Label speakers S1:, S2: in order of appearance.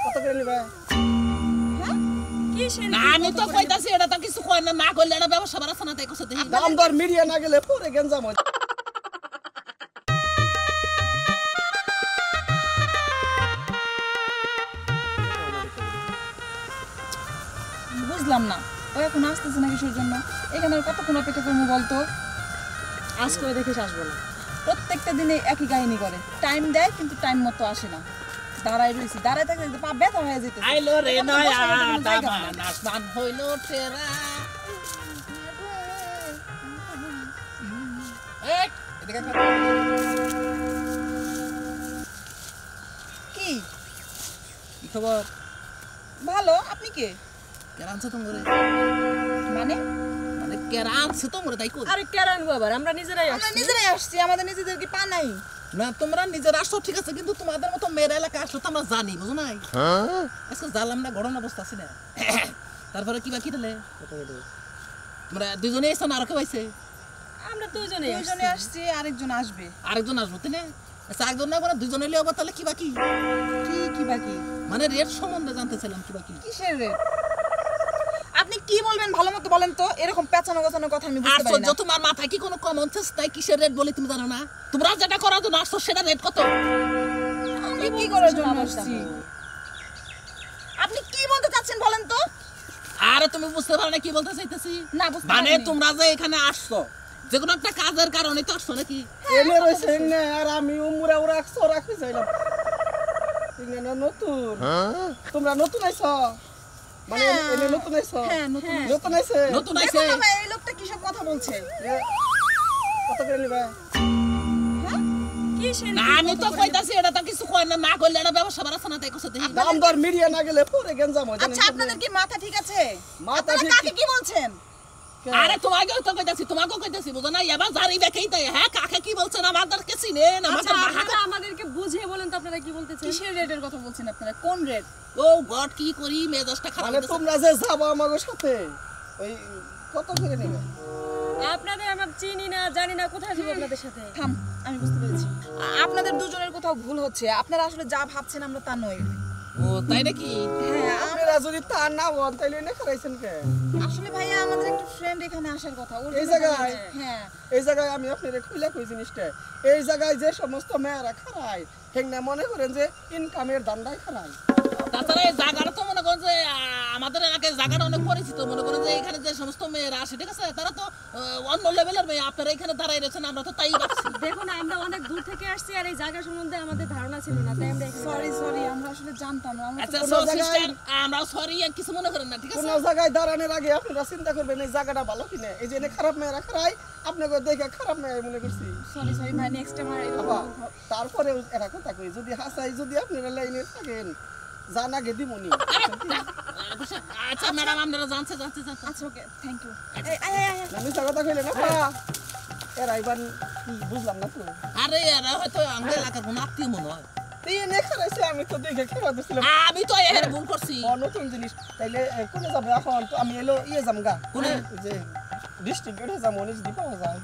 S1: কত করে নিবা?
S2: না আমি তো কইতাছি এটা তো কিছু কই না কইলে এটা ব্যবসা বাড়াছ না তাই কইছ দেখি
S1: দাম দর মিডিয়া না গেলে পরে গেঞ্জাম হয়।
S3: বুঝলাম না ও এখন আসতেছে না কিসের জন্য? এখানে আর কতক্ষণ অপেক্ষা করবো বলতো?
S4: আজ করে দেখিস আসবো না।
S3: প্রত্যেকটা দিনে একই কাহিনী করে, টাইম দেয় কিন্তু টাইম মতো আসে না। দাঁড়ায় রয়েছি, দাঁড়ায় থাকতে পা ব্যথা হয়ে যেতে
S2: আইলো রে নয়া দামান আসমান হইলো তেরা এই এদিকে
S3: কি
S2: কি খবর?
S3: ভালো। আপনি কে?
S2: কেরানছে তোমরে
S3: মানে
S2: মানে কেরানছে তোমরে তাই কই?
S4: আরে কেরান বাবা আমরা নিজেরাই
S3: আমরা
S4: আসছি।
S3: নিজেরাই আসছি, আমাদের নিজেদের কি পা নাই?
S2: না তোমরা নিজের আসছো ঠিক আছে কিন্তু তোমাদের মতো মেয়েরা এলাকা আসলো তো আমরা জানি বুঝো নাই? আজকে জানলাম না গরম অবস্থা আছে না। তারপরে কি বাকি দিলে? তোমরা দুজনে এসো না আর কেউ আইছে?
S4: আমরা দুজনেই
S3: আসছি, আরেকজন আসবে।
S2: আরেকজন আসবো তাই না? আচ্ছা একজন না করে দুজনে লিয়ে তাহলে কি বাকি?
S3: কি বাকি?
S2: মানে রেট সম্বন্ধে জানতে চাইলাম কি বাকি?
S3: কিসের রেট? আপনি কি বলবেন ভালো মতো বলেন তো। এরকম পেছানো গোছানো কথা আমি বুঝতে পারি না।
S2: তোমার মাথায় কি কোনো কমন সেন্স নাই? কিসের রেট বলে তুমি জানো না? তোমরা যেটা করার জন্য আসছো সেটা রেট কত?
S3: আমি কি করার জন্য আসছি? আপনি কি বলতে চাচ্ছেন বলেন তো?
S2: আরে তুমি বুঝতে পারো না কি বলতে চাইতেছি?
S3: না বুঝতে
S2: মানে
S3: পারিনি।
S2: তোমরা যে এখানে আসছো যে কোনো একটা কাজের কারণে তো আসছো নাকি?
S1: এনে রইছে না আর আমি উমরা ওরা একশো রাখতে চাইলাম। ইংনে না নতুন। তোমরা নতুন আইছো? মানে এনে নতুন আইছো?
S3: হ্যাঁ নতুন।
S1: নতুন আইছে?
S2: নতুন আইছে
S3: দেখো না ভাই, এই লোকটা কি সব কথা বলছে?
S1: কত করে নিবা?
S2: না আমি তো কইতাছি এটা তো কিছু কই না কইলে এটা ব্যবসা বাড়াছ না তাই কইছ দেখি
S1: দাম দর মিডিয়া না গেলে পরে গেঞ্জাম হয়।
S3: আচ্ছা আপনাদের কি মাথা ঠিক আছে?
S1: মাথা
S3: আপনারা
S1: ঠিক
S3: কাকে কি বলছেন?
S2: আরে তোমাকেও তো কইতাছি বুঝো না এবার জারি দেখেই তাই হ্যাঁ কাকে কি বলছেন আমাদের কে চিনেন
S4: আচ্ছা
S2: আমাদের
S4: আপনারা আমাদেরকে বুঝিয়ে বলেন তো আপনারা কি বলতেছেন?
S3: কিসের রেটের কথা বলছেন আপনারা? কোন রেট?
S2: ও গড কি করি মেজাজটা খারাপ
S1: মানে
S2: হইতাছে।
S1: তোমরা যে যাবো আমাদের সাথে ওই কত করে নিবে?
S4: আপনাদের আমরা চিনি না জানি না, কোথায় যাবো আপনাদের সাথে?
S3: থাম, আমি বুঝতে পেরেছি। আপনাদের দুজনের কোথাও ভুল হচ্ছে। আপনারা আসলে যা ভাবছেন আমরা তা নই।
S2: ও তাই নাকি?
S3: হ্যাঁ
S1: আপনারা যদি তা না হন তাহলে এনে খারাইছেন কে?
S3: আসলে ভাইয়া আমাদের একটা ফ্রেন্ড এখানে আসার কথা। ওর
S1: এই
S3: জন্য
S1: জায়গায়?
S3: হ্যাঁ
S1: এই জায়গায় আমি আপনারে খুইলা কই জিনিসটা এই জায়গায় যে সমস্ত মেয়েরা খারায় হেংনা মনে করেন যে ইনকামের দান্দায় খারায়।
S2: তাছাড়া এই জায়গাটা তো মনে করেন যে আমাদের এলাকায় জায়গাটা অনেক পরিচিত মনে করেন যে এখানে যে সমস্ত মেয়েরা আসে ঠিক আছে তারা তো অন্য লেভেলের মেয়ে আপনারা এখানে দাঁড়াই রয়েছেন আমরা তো তাই ভাবছি।
S4: দেখুন আমরা অনেক দূর থেকে আসছি আর এই জায়গা সম্বন্ধে আমাদের ধারণা ছিল না, তাই আমরা এখানে
S3: সরি আমরা আসলে জানতাম না। আমরা
S2: আচ্ছা
S1: কোনো জায়গায়-
S2: আমরা সরি কিছু মনে করেন না ঠিক
S1: কোন
S2: আছে?
S1: জায়গায় দাঁড়ানোর আগে আপনারা চিন্তা করবেন এই জায়গাটা ভালো কিনা। এই যে এনে খারাপ মেয়েরা খারায় আপনাকে দেখে খারাপ মেয়ে মনে করছি।
S3: সরি ভাই, নেক্সট টাইম আর
S1: বাবা তারপরে একটা কথা কই যদি হাসাই যদি আপনারা লাইনে থাকেন জান আগে দিমুনি।
S2: আচ্ছা ম্যাডাম আপনারা জানছে
S3: আচ্ছা ওকে, থ্যাংক ইউ।
S1: আমি কথা কইলে না পা এরা এবার কি বুঝলাম না তো।
S2: আরে এরা হয়তো আমাদের এলাকার কোনো আত্মীয় মনে হয়।
S1: এই এনে খারাইছে আমি তো দেখে খেলা দিছিলাম।
S2: আমি তো এর ভুল করছি।
S1: নতুন জিনিস তাইলে কোনে যাবে এখন তো আমি এলো ইয়ে যাম গা
S2: কোনে?
S1: যে ডিস্ট্রিক্ট যাবো যদি পাওয়া যায়।